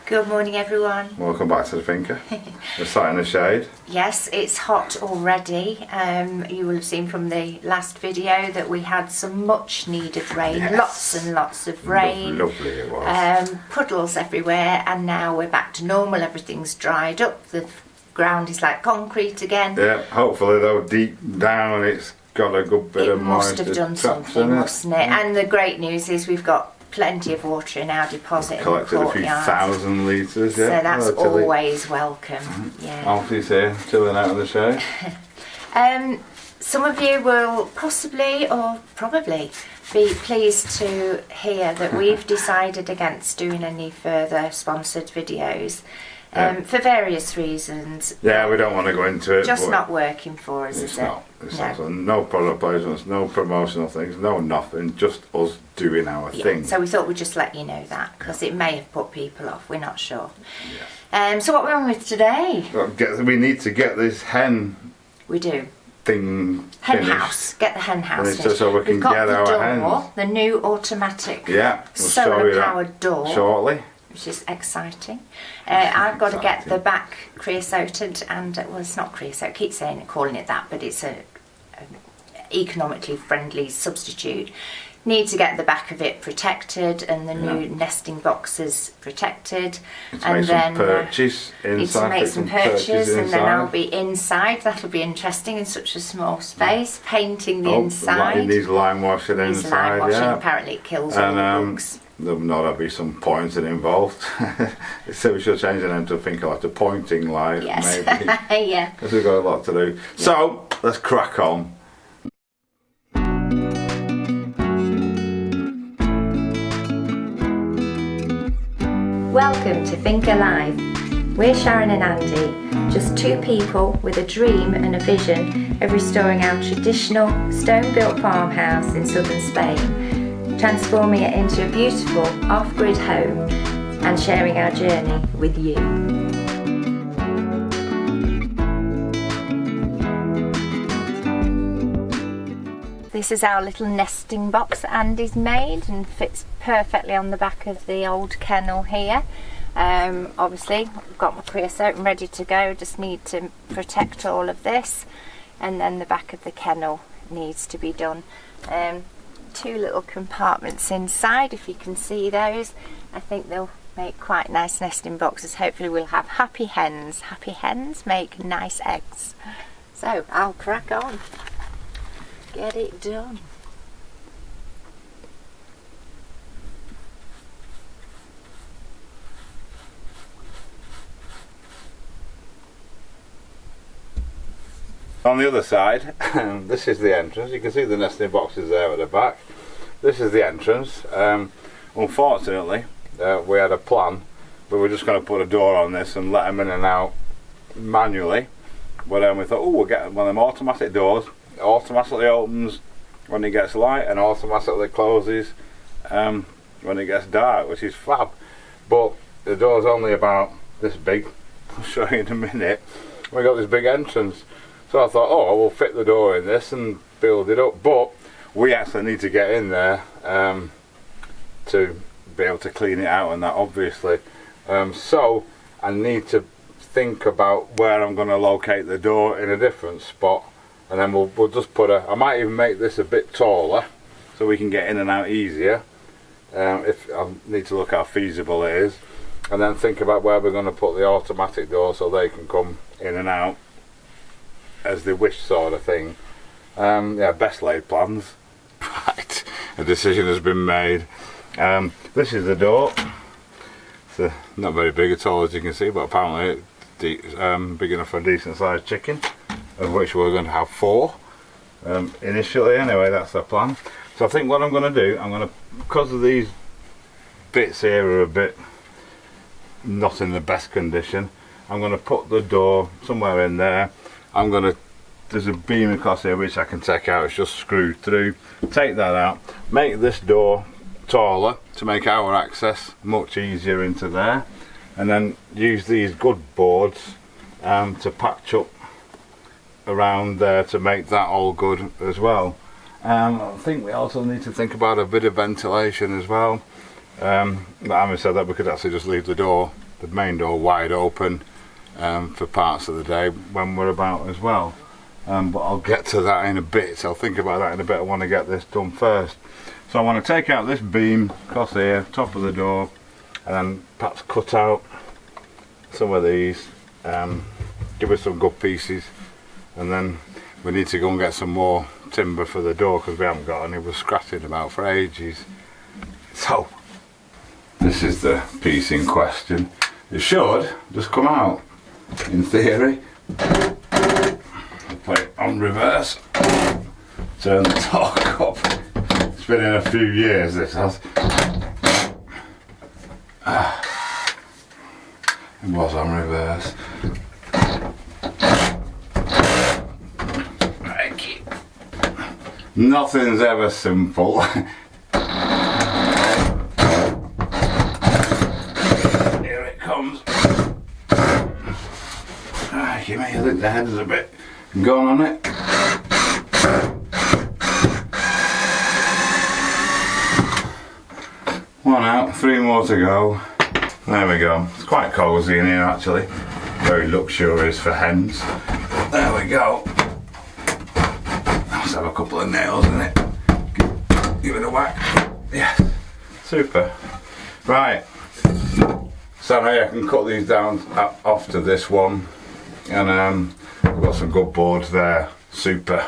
Good morning, everyone. Welcome back to the finca. We're sat in the shade. Yes, it's hot already. You will have seen from the last video that we had some much needed rain, Yes. lots and lots of rain. Lovely it was. Puddles everywhere, and now we're back to normal. Everything's dried up. The ground is like concrete again. Yeah, hopefully though deep down it's got a good bit of moisture. It must have done traps something, in it. mustn't it? And the great news is we've got plenty of water in our deposit Collected in the a few courtyard. thousand litres, yeah. So that's Tilly. always welcome. Yeah. Alfie's here, chilling out in the shade. Some of you will possibly or probably be pleased to hear that we've decided against doing any further sponsored videos for various reasons. Yeah, we don't want to go into it. Just not working for us, is it? It's not. So no product placements, no promotional things, no nothing, just us doing our thing. So we thought we'd just let you know that, because it may have put people off, we're not sure. So what we're on with today? We need to get this hen We do. thing Hen finished. house. Get the hen house Finished finished. so we can We've got get the our door, hens. the new automatic Yeah, we'll show solar you that powered door. shortly. Which is exciting. I've got to get the back creosoted, and well, it's not creosote. I keep calling it that, but it's a economically friendly substitute. Need to get the back of it protected and the new nesting boxes protected, And then perches need inside. to make some perches, and then I'll inside. be inside. That'll be interesting in such a small space. Painting the It inside. needs lime washing Needs inside. lime washing. Yeah. Apparently, it kills all the bugs. There'll not be some pointing involved. So we should change the name to think like a pointing light, Yes. maybe. Yeah. Because we've got a lot to do. Yeah. So let's crack on. Welcome to Finca Live. We're Sharon and Andy, just two people with a dream and a vision of restoring our traditional stone-built farmhouse in southern Spain, transforming it into a beautiful off-grid home and sharing our journey with you. This is our little nesting box that Andy's made and fits perfectly on the back of the old kennel here. Obviously, I've got my creosote and ready to go. Just need to protect all of this, and then the back of the kennel needs to be done. Two little compartments inside, if you can see those. I think they'll make quite nice nesting boxes. Hopefully we'll have happy hens. Happy hens make nice eggs. So I'll crack on. Get it done. On the other side, this is the entrance. You can see the nesting boxes there at the back. This is the entrance. Unfortunately, we had a plan, but we're just going to put a door on this and let them in and out manually. But then we thought, oh, we'll get one of them automatic doors. It automatically opens when it gets light and automatically closes when it gets dark, which is fab. But the door's only about this big. I'll show you in a minute. We got this big entrance. So I thought, oh, we'll fit the door in this and build it up. But we actually need to get in there to be able to clean it out and that, obviously. So I need to think about where I'm going to locate the door in a different spot. And then we'll just put I might even make this a bit taller so we can get in and out easier. If I need to look how feasible it is. And then think about where we're going to put the automatic door so they can come in and out as they wish, sort of thing. Yeah, best laid plans. Right, a decision has been made. This is the door. It's not very big at all, as you can see, but apparently it's big enough for a decent sized chicken, of which we're going to have 4 initially. Anyway, that's the plan. So I think what I'm going to do, because of these bits here are a bit not in the best condition, I'm going to put the door somewhere in there. There's a beam across here which I can take out. It's just screwed through. Take that out, make this door taller to make our access much easier into there, and then use these good boards to patch up around there to make that all good as well. I think we also need to think about a bit of ventilation as well. But having said that, we could actually just leave the door the main door wide open for parts of the day when we're about as well. But I'll get to that in a bit. I'll think about that in a bit. I want to get this done first. So I want to take out this beam across here, top of the door, and then perhaps cut out some of these, give us some good pieces, and then we need to go and get some more timber for the door because we haven't got any. We're scratching about for ages. So this is the piece in question. It should just come out in theory. I'll put it on reverse, turn the torque up. It's been in a few years, this has. It was on reverse. Nothing's ever simple. Here it comes. You may think the head is a bit gone on it. One out, 3 more to go. There we go. It's quite cosy in here actually. Very luxurious for hens. There we go. Let's have a couple of nails in it. Give it a whack. Yes. Super. Right. So now I can cut these down off to this one. And we've got some good boards there. Super.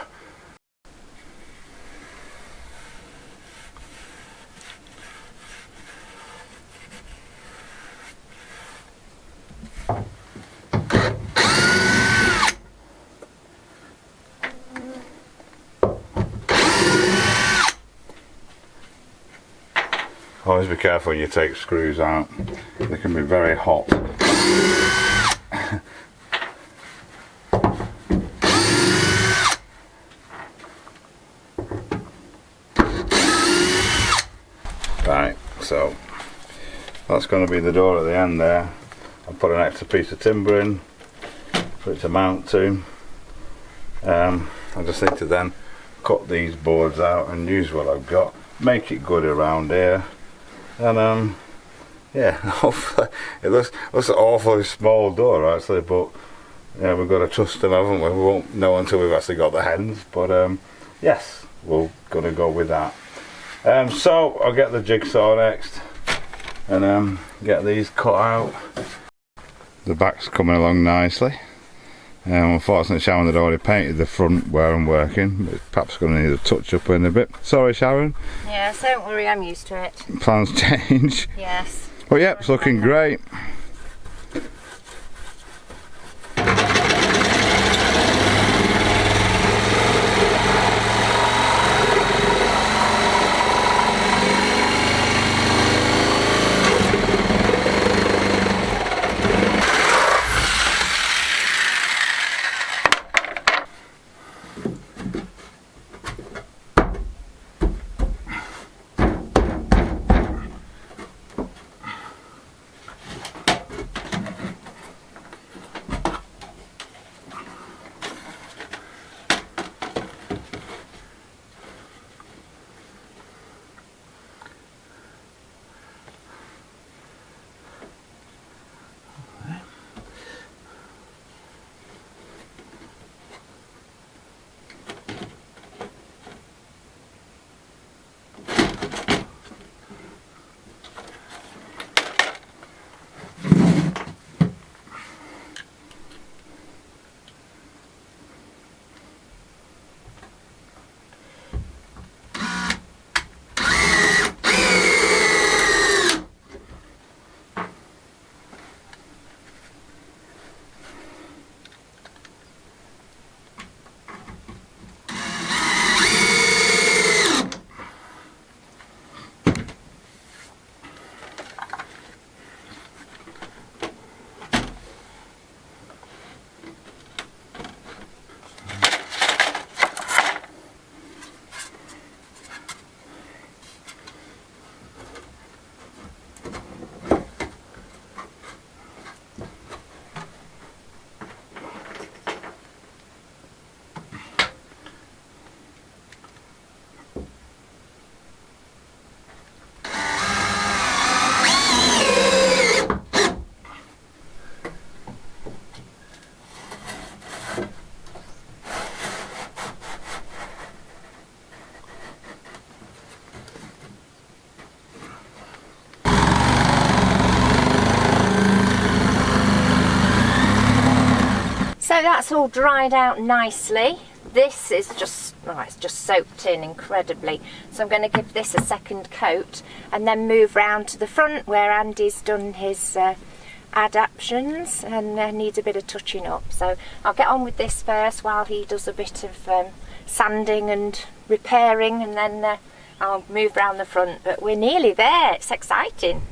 Always be careful when you take screws out, they can be very hot. Right, so that's going to be the door at the end there. I'll put an extra piece of timber in for it to mount to. I just need to then cut these boards out and use what I've got, make it good around here. And yeah, hopefully it looks an awfully small door actually, but yeah, we've got to trust them, haven't we? We won't know until we've actually got the hens, but yes, we're going to go with that. So I'll get the jigsaw next and get these cut out. The back's coming along nicely. Unfortunately Sharon had already painted the front where I'm working. It's perhaps going to need a touch up in a bit. Sorry Sharon. Yes, don't worry, I'm used to it. Plans change. Yes. Well, yep, it's looking great. that's all dried out nicely. This is just, oh, it's just soaked in incredibly. So I'm going to give this a second coat and then move round to the front where Andy's done his adaptions and needs a bit of touching up. So I'll get on with this first while he does a bit of sanding and repairing, and then I'll move round the front. But we're nearly there, it's exciting.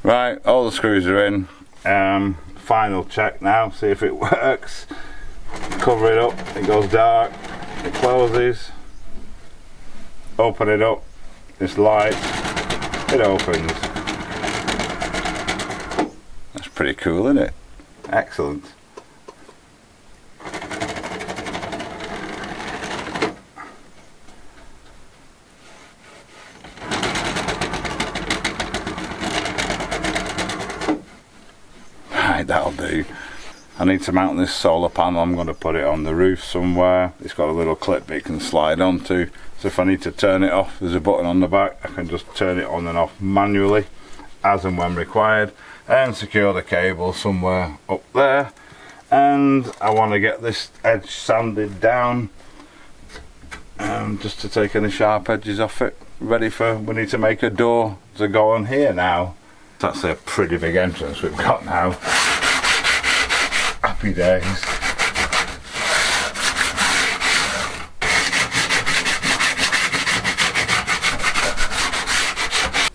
Right, all the screws are in. Final check now, see if it works. Cover it up, it goes dark, it closes. Open it up, it's light, it opens. That's pretty cool, isn't it? Excellent. That'll do. I need to mount this solar panel. I'm going to put it on the roof somewhere. It's got a little clip it can slide onto, so if I need to turn it off, there's a button on the back. I can just turn it on and off manually as and when required, and secure the cable somewhere up there. And I want to get this edge sanded down, just to take any sharp edges off it, ready for, we need to make a door to go on here now. That's a pretty big entrance we've got now. Happy days.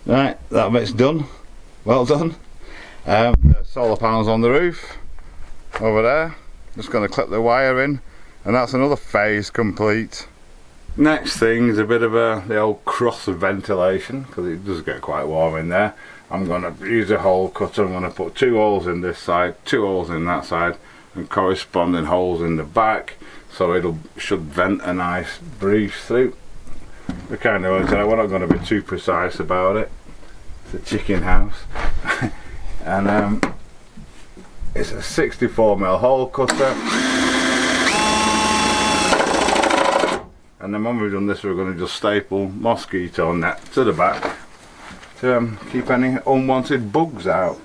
Right, that bit's done. Well done. The solar panels on the roof over there. Just going to clip the wire in, and that's another phase complete. Next thing is a bit of the old cross of ventilation, because it does get quite warm in there. I'm going to use a hole cutter. I'm going to put 2 holes in this side, 2 holes in that side, and corresponding holes in the back, so it should vent a nice breeze through. We're kind of, we're not going to be too precise about it. It's a chicken house. And it's a 64mm hole cutter. And then when we've done this, we're going to just staple mosquito net to the back to keep any unwanted bugs out.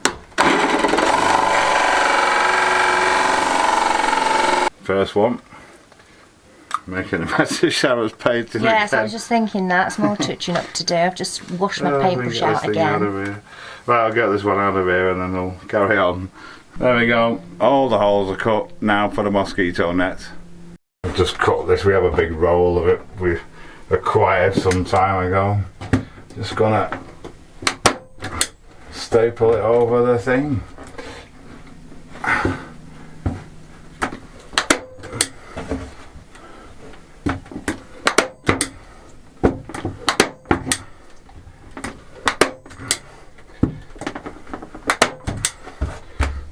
First one, making a mess of Sharon's painting. Yes, I was just thinking that. It's more touching up to do. I've just washed my paintbrush out again. Right, I'll get this one out of here and then we'll carry on. There we go. All the holes are cut now for the mosquito net. I've just cut this. We have a big roll of it we acquired some time ago. Just gonna staple it over the thing.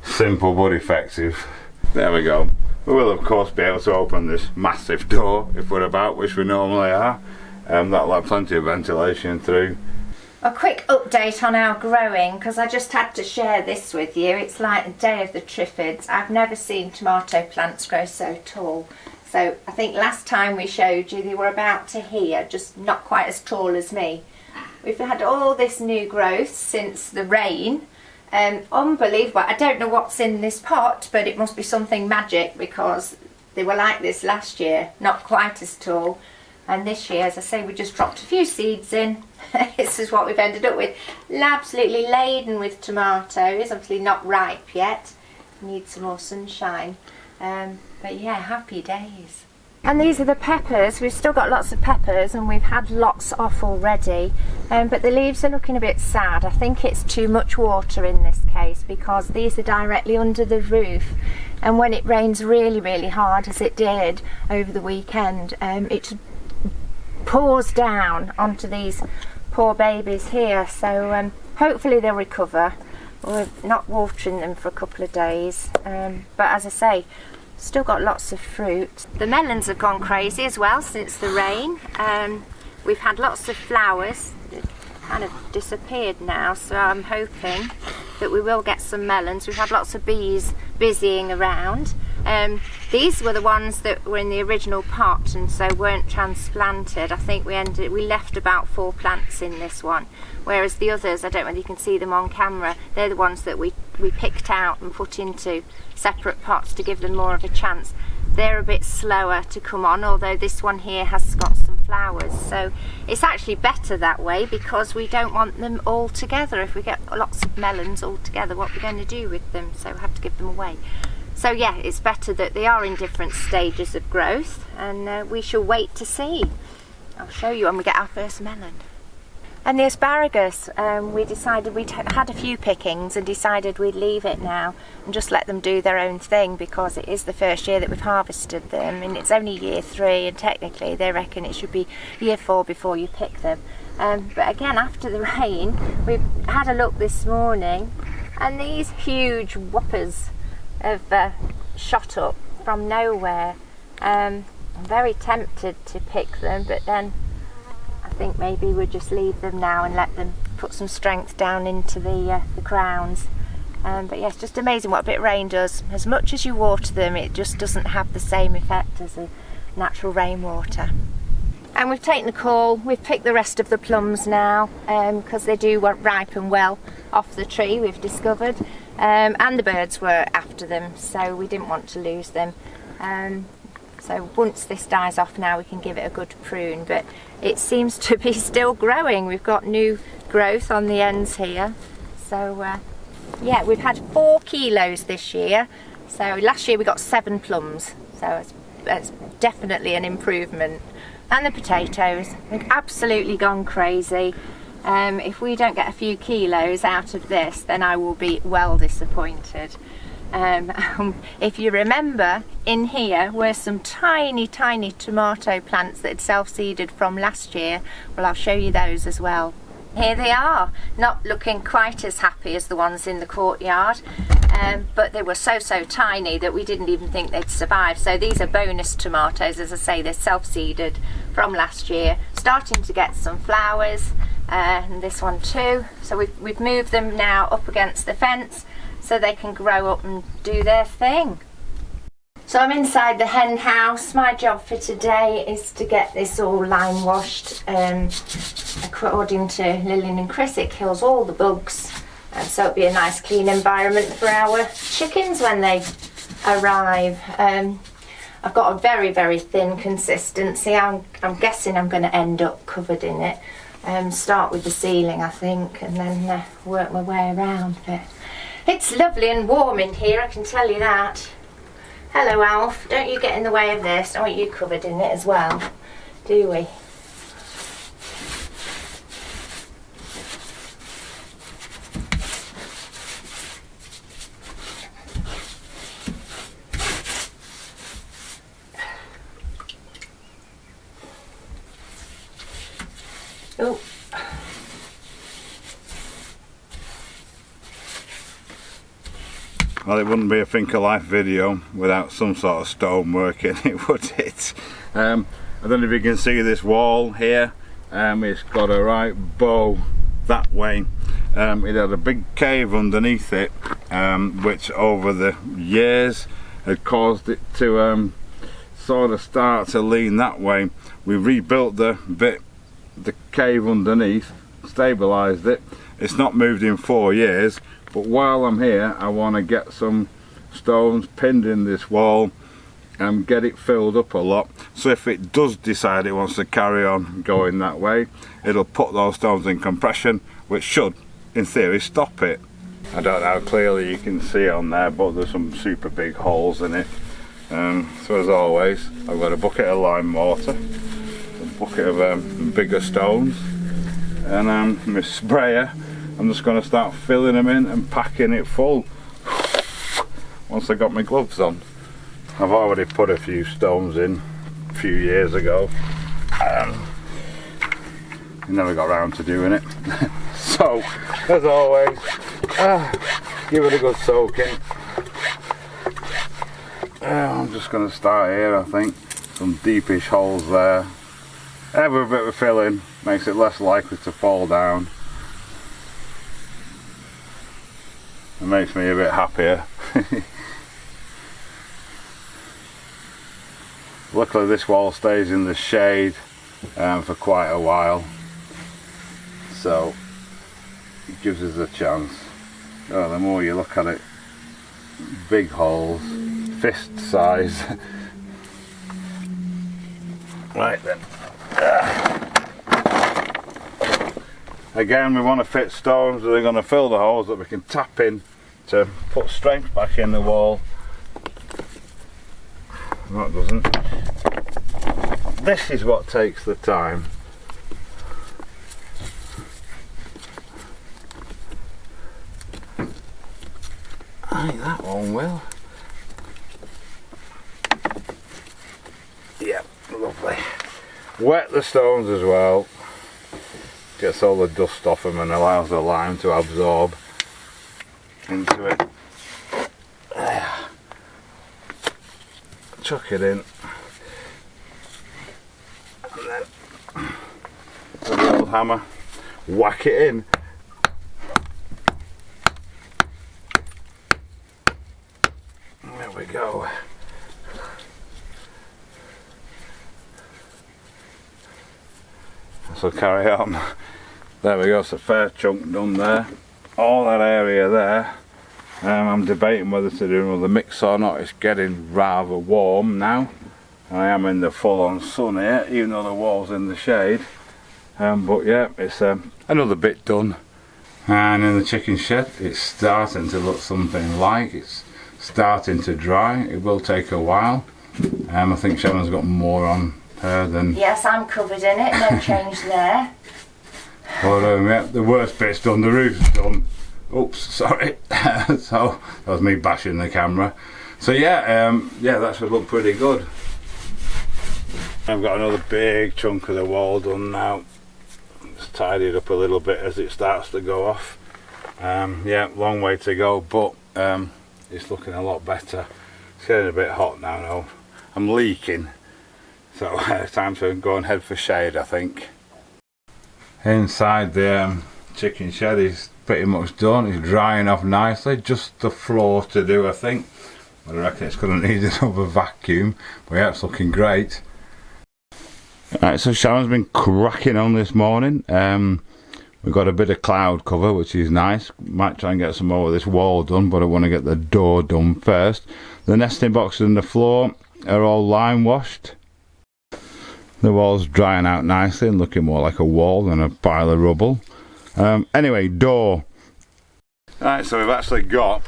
Simple but effective. There we go. We will of course be able to open this massive door if we're about, which we normally are. That'll have plenty of ventilation through. A quick update on our growing, because I just had to share this with you. It's like the day of the Triffids. I've never seen tomato plants grow so tall. So I think last time we showed you they were about to here, just not quite as tall as me. We've had all this new growth since the rain. Unbelievable. I don't know what's in this pot, but it must be something magic, because they were like this last year, not quite as tall. And this year, as I say, we just dropped a few seeds in. This is what we've ended up with. Absolutely laden with tomatoes, obviously not ripe yet. Need some more sunshine. But yeah, happy days. And these are the peppers. We've still got lots of peppers, and we've had lots off already. But the leaves are looking a bit sad. I think it's too much water in this case, because these are directly under the roof. And when it rains really, really hard, as it did over the weekend, it pours down onto these poor babies here. So hopefully they'll recover. We're not watering them for a couple of days. But as I say, still got lots of fruit. The melons have gone crazy as well since the rain. We've had lots of flowers. They've kind of disappeared now, so I'm hoping that we will get some melons. We've had lots of bees busying around. These were the ones that were in the original pot and so weren't transplanted. I think we left about 4 plants in this one, whereas the others, I don't know whether you can see them on camera, they're the ones that we picked out and put into separate pots to give them more of a chance. They're a bit slower to come on, although this one here has got some flowers. So it's actually better that way, because we don't want them all together. If we get lots of melons all together, what are we going to do with them? So we have to give them away. So yeah, it's better that they are in different stages of growth, and we shall wait to see. I'll show you when we get our first melon. And the asparagus, we decided we'd had a few pickings and decided we'd leave it now and just let them do their own thing, because it is the first year that we've harvested them, and it's only year 3, and technically they reckon it should be year 4 before you pick them. But again, after the rain, we've had a look this morning, and these huge whoppers have shot up from nowhere. I'm very tempted to pick them, but then I think maybe we'll just leave them now and let them put some strength down into the crowns. But yeah, it's just amazing what a bit of rain does. As much as you water them, it just doesn't have the same effect as a natural rainwater. And we've taken the call. We've picked the rest of the plums now, because they do ripen well off the tree, we've discovered. And the birds were after them, so we didn't want to lose them. So once this dies off now, we can give it a good prune, but it seems to be still growing. We've got new growth on the ends here. So yeah, we've had 4 kilos this year. So last year we got 7 plums, so it's definitely an improvement. And the potatoes, they've absolutely gone crazy. If we don't get a few kilos out of this, then I will be well disappointed. If you remember, in here were some tiny tomato plants that had self-seeded from last year. Well, I'll show you those as well. Here they are, not looking quite as happy as the ones in the courtyard, but they were so tiny that we didn't even think they'd survive. So these are bonus tomatoes, as I say, they're self-seeded from last year, starting to get some flowers, and this one too. So we've moved them now up against the fence so they can grow up and do their thing. So I'm inside the hen house. My job for today is to get this all lime washed. According to Lillian and Chris, it kills all the bugs, and so it'll be a nice clean environment for our chickens when they arrive. I've got a very thin consistency. I'm guessing I'm going to end up covered in it. Start with the ceiling, I think, and then work my way around. But it's lovely and warm in here, I can tell you that. Hello Alf, don't you get in the way of this. I want you covered in it as well, do we? Oh. Well, it wouldn't be a Think of Life video without some sort of stone work in it, would it? I don't know if you can see this wall here. It's got a right bow that way. It had a big cave underneath it, which over the years had caused it to sort of start to lean that way. We rebuilt the cave underneath stabilised it. It's not moved in 4 years, but while I'm here I want to get some stones pinned in this wall and get it filled up a lot, so if it does decide it wants to carry on going that way, it'll put those stones in compression, which should in theory stop it. I don't know how clearly you can see on there, but there's some super big holes in it. So as always, I've got a bucket of lime mortar, a bucket of bigger stones, and my sprayer. I'm just going to start filling them in and packing it full once I got my gloves on. I've already put a few stones in a few years ago. Never got around to doing it. So, as always, give it a good soaking. I'm just going to start here, I think. Some deepish holes there. Every bit of filling makes it less likely to fall down. It makes me a bit happier. Luckily this wall stays in the shade for quite a while, so it gives us a chance. Oh, the more you look at it, big holes, fist size. Right then. Again, we want to fit stones that are going to fill the holes that we can tap in to put strength back in the wall. That doesn't. This is what takes the time. I think that one will. Yeah, lovely. Wet the stones as well. Gets all the dust off them and allows the lime to absorb into it. There. Chuck it in. And then with the old hammer, whack it in. There we go. So carry on. There we go, it's a fair chunk done there. All that area there, I'm debating whether to do another mix or not. It's getting rather warm now. I am in the full on sun here, even though the wall's in the shade. But yeah, it's another bit done. And in the chicken shed, it's starting to look something like. It's starting to dry. It will take a while. I think Shannon's got more on her than... Yes, I'm covered in it, no change there. But yeah, the worst bit's done, the roof's done. Oops, sorry. So that was me bashing the camera. So yeah, yeah, that should look pretty good. I've got another big chunk of the wall done now. Just tidy it up a little bit as it starts to go off. Yeah, long way to go, but it's looking a lot better. It's getting a bit hot now though. I'm leaking, so it's time to go and head for shade, I think. Inside the chicken shed is pretty much done. It's drying off nicely. Just the floor to do, I think. I reckon it's going to need another vacuum, but yeah, it's looking great. Right, so Shannon's been cracking on this morning. We've got a bit of cloud cover, which is nice. Might try and get some more of this wall done, but I want to get the door done first. The nesting boxes and the floor are all lime washed. The wall's drying out nicely and looking more like a wall than a pile of rubble. Anyway, door. Right, so we've actually got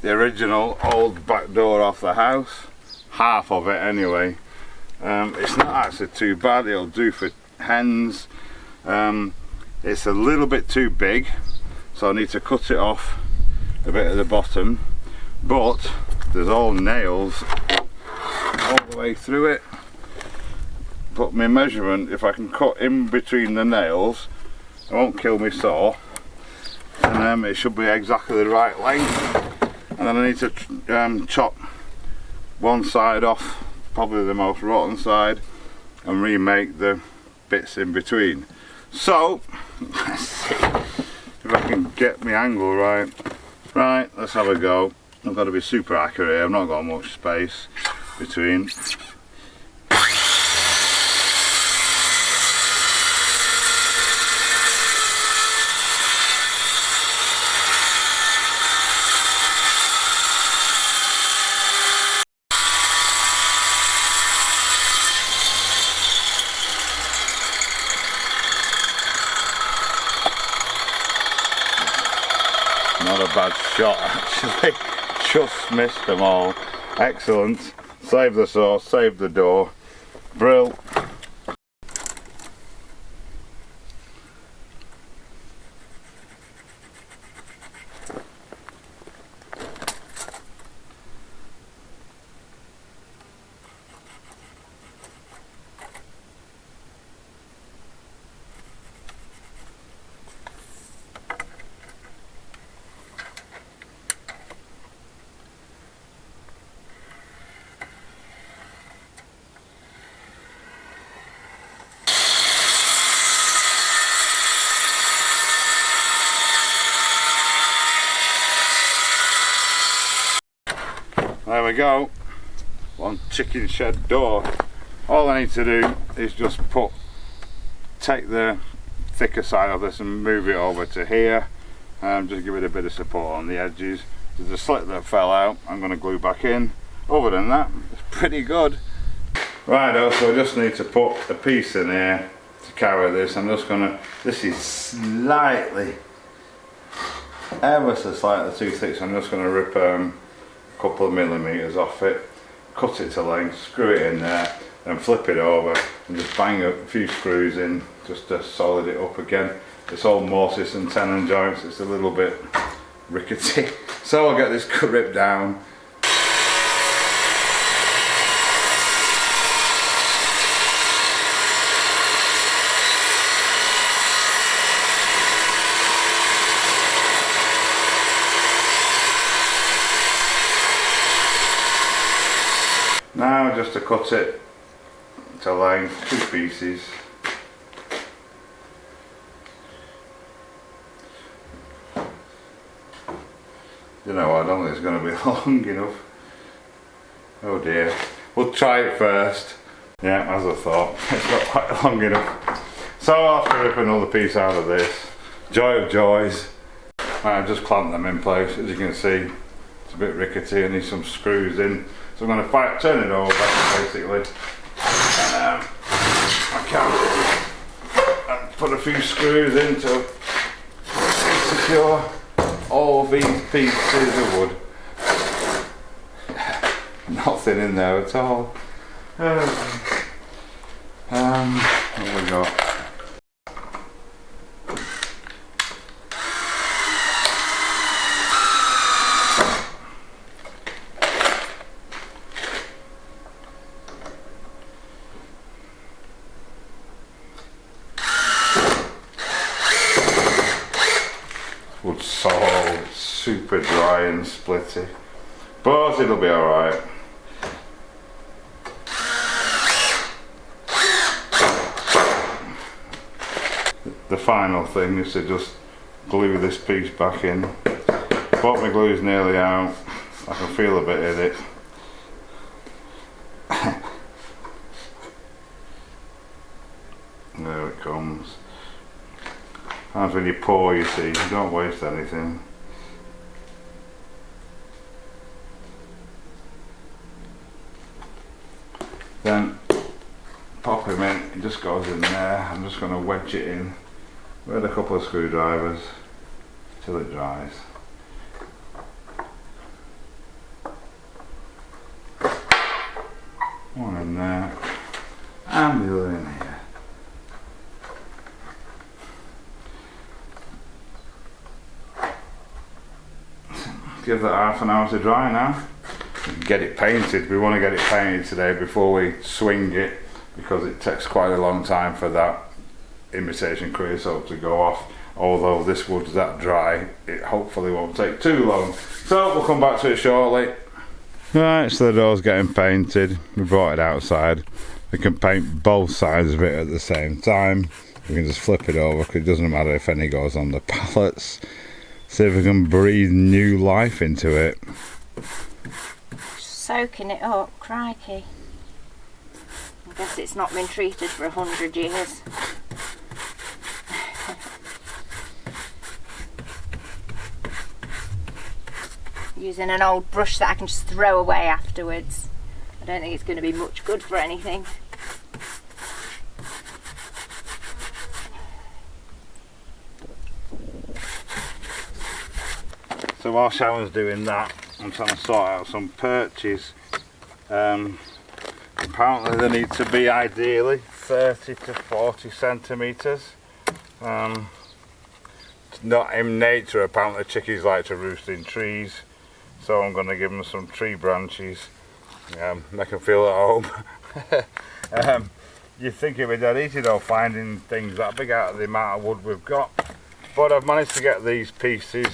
the original old back door off the house. Half of it anyway. It's not actually too bad, it'll do for hens. It's a little bit too big, so I need to cut it off a bit at the bottom, but there's all nails all the way through it. But my measurement, if I can cut in between the nails, it won't kill me saw, and it should be exactly the right length. And then I need to chop one side off, probably the most rotten side, and remake the bits in between. So let's see if I can get my angle right. Right, let's have a go. I've got to be super accurate here. I've not got much space between. a bad shot actually. Just missed them all. Excellent. Save the sauce, save the dough. Brill. There we go, one chicken shed door. All I need to do is just take the thicker side of this and move it over to here, and just give it a bit of support on the edges. There's a slit that fell out, I'm going to glue back in. Other than that, it's pretty good. Right, so I just need to put a piece in here to carry this. I'm just going to, this is slightly, ever so slightly too thick, so I'm just going to rip couple of millimeters off it, cut it to length, screw it in there, and flip it over and just bang a few screws in just to solid it up again. It's all mortise and tenon joints, it's a little bit rickety, so I'll get this ripped down. Now just to cut it to length, 2 pieces. You know what, I don't think it's going to be long enough. Oh dear. We'll try it first. Yeah, as I thought, it's not quite long enough. So I'll have to rip another piece out of this. Joy of joys. I've just clamped them in place, as you can see. It's a bit rickety, I need some screws in. So I'm going to turn it over basically, and I can put a few screws in to secure all these pieces of wood. Nothing in there at all. What have we got? Wood's so super dry and splitty, but it'll be alright. The final thing is to just glue this piece back in. But my glue's nearly out, I can feel a bit in it. There it comes. That's when you pour, you see, you don't waste anything. Then pop him in, it just goes in there. I'm just going to wedge it in with a couple of screwdrivers till it dries. One in there and the other in here. Give that half an hour to dry now. Get it painted. We want to get it painted today before we swing it, because it takes quite a long time for that imitation creosote to go off. Although this wood's that dry, it hopefully won't take too long. So we'll come back to it shortly. Right, so the door's getting painted. We brought it outside. We can paint both sides of it at the same time. We can just flip it over, because it doesn't matter if any goes on the pallets. See if we can breathe new life into it. Soaking it up, crikey. I guess it's not been treated for 100 years. Using an old brush that I can just throw away afterwards. I don't think it's going to be much good for anything. So while Sharon's doing that, I'm trying to sort out some perches. Apparently they need to be ideally 30 to 40 centimetres. Not in nature, apparently chickies like to roost in trees, so I'm going to give them some tree branches, make them feel at home. You'd think it'd be dead easy though, finding things that big out of the amount of wood we've got, but I've managed to get these pieces.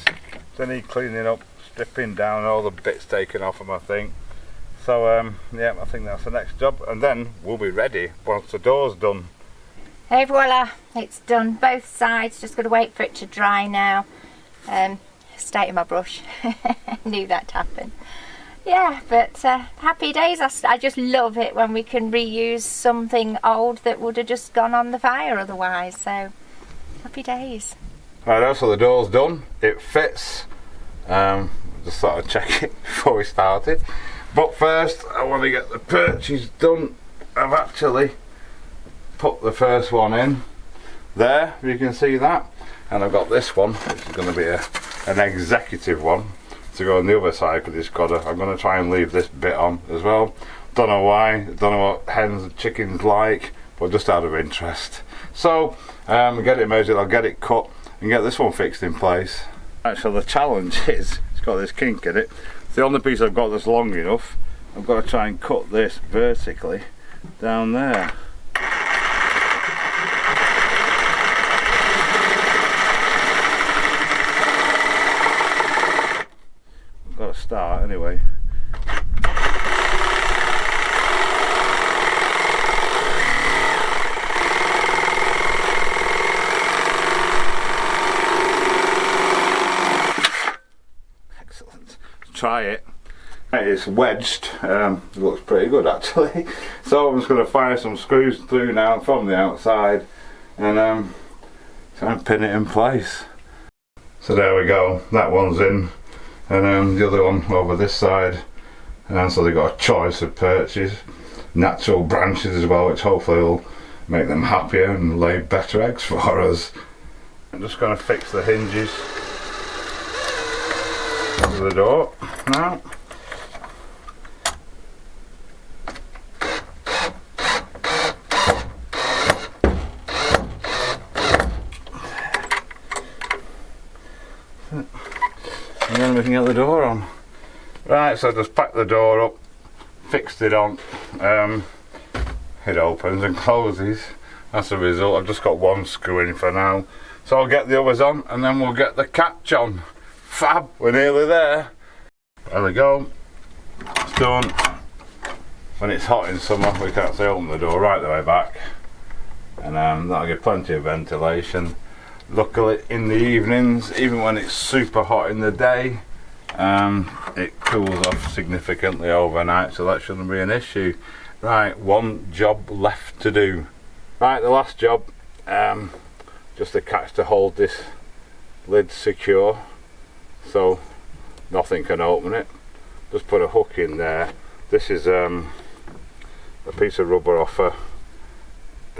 They need cleaning up, stripping down, all the bits taken off them, I think. So yeah, I think that's the next job, and then we'll be ready once the door's done. Hey voila, it's done, both sides. Just got to wait for it to dry now. State of my brush. Knew that'd happen. Yeah, but happy days. I just love it when we can reuse something old that would have just gone on the fire otherwise. So happy days. Right, so the door's done. It fits. Just thought I'd check it before we started. But first, I want to get the perches done. I've actually put the first one in there, you can see that, and I've got this one, which is going to be an executive one to go on the other side, because it's got I'm going to try and leave this bit on as well. Don't know why, don't know what hens and chickens like, but just out of interest. So get it measured, I'll get it cut and get this one fixed in place. Actually, the challenge is it's got this kink in it. It's the only piece I've got that's long enough. I've got to try and cut this vertically down there. Got to start anyway. Excellent. Try it. It's wedged. It looks pretty good actually. So I'm just going to fire some screws through now from the outside and try and pin it in place. So there we go. That one's in. And the other one over this side, and so they've got a choice of perches, natural branches as well, which hopefully will make them happier and lay better eggs for us. I'm just going to fix the hinges of the door now. And then we can get the door on. Right, so I just packed the door up, fixed it on, it opens and closes. That's the result. I've just got one screw in for now, so I'll get the others on and then we'll get the catch on. Fab, we're nearly there. There we go, it's done. When it's hot in summer we can actually open the door right the way back, and that'll give plenty of ventilation. Luckily in the evenings, even when it's super hot in the day, it cools off significantly overnight, so that shouldn't be an issue. Right, one job left to do. Right, the last job, just a catch to hold this lid secure so nothing can open it. Just put a hook in there. This is a piece of rubber off a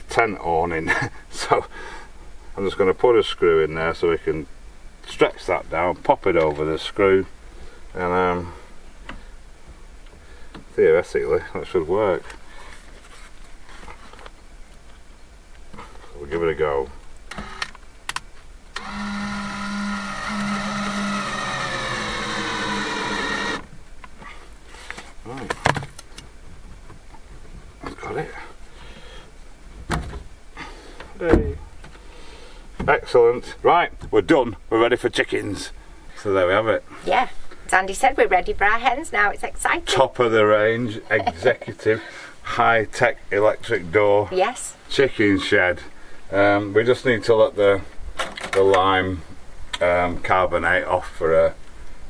tent awning. So I'm just going to put a screw in there so we can stretch that down, pop it over the screw, and theoretically that should work. So we'll give it a go. Right, I've got it. Hey. Excellent. Right, we're done. We're ready for chickens. So there we have it. Yeah, as Andy said, we're ready for our hens now. It's exciting. Top of the range, executive, high-tech electric door. Yes. Chicken shed. We just need to let the lime carbonate off for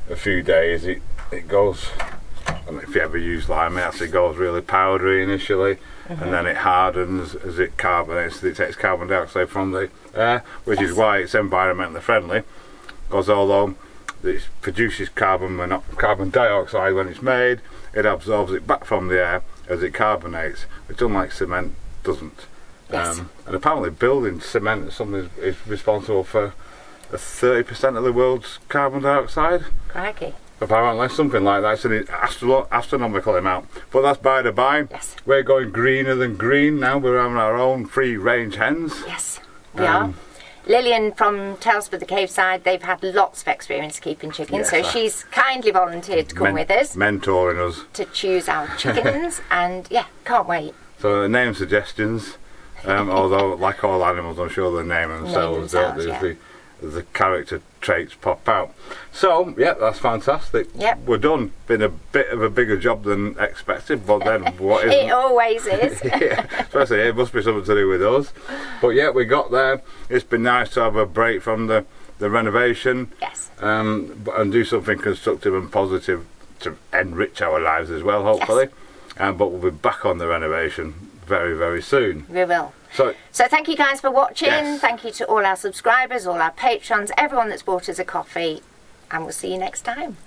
a few days. It goes, and if you ever use lime, it actually goes really powdery initially, and then it hardens as it carbonates. It takes carbon dioxide from the air, which is why it's environmentally friendly, because although it produces carbon dioxide when it's made, it absorbs it back from the air as it carbonates, which unlike cement doesn't. Yes. And apparently building cement is something is responsible for 30% of the world's carbon dioxide. Crikey. Apparently, something like that. It's an astronomical amount. But that's by the by. Yes. We're going greener than green now. We're having our own free-range hens. Yes, we are. Lillian from Tales for the Cave side, they've had lots of experience keeping chickens, so she's kindly volunteered to come with us. Mentoring us. To choose our chickens, and yeah, can't wait. So name suggestions, although like all animals, I'm sure they name themselves, don't they? The character traits pop out. So, yeah, that's fantastic. Yep. We're done. Been a bit of a bigger job than expected, but then what is it? Always is. Yeah, especially it must be something to do with us. But yeah, we got there. It's been nice to have a break from the renovation. Yes. And do something constructive and positive to enrich our lives as well, hopefully. Yes. But we'll be back on the renovation very, very soon. We will. So thank you guys for watching. Yes. Thank you to all our subscribers, all our patrons, everyone that's bought us a coffee, and we'll see you next time.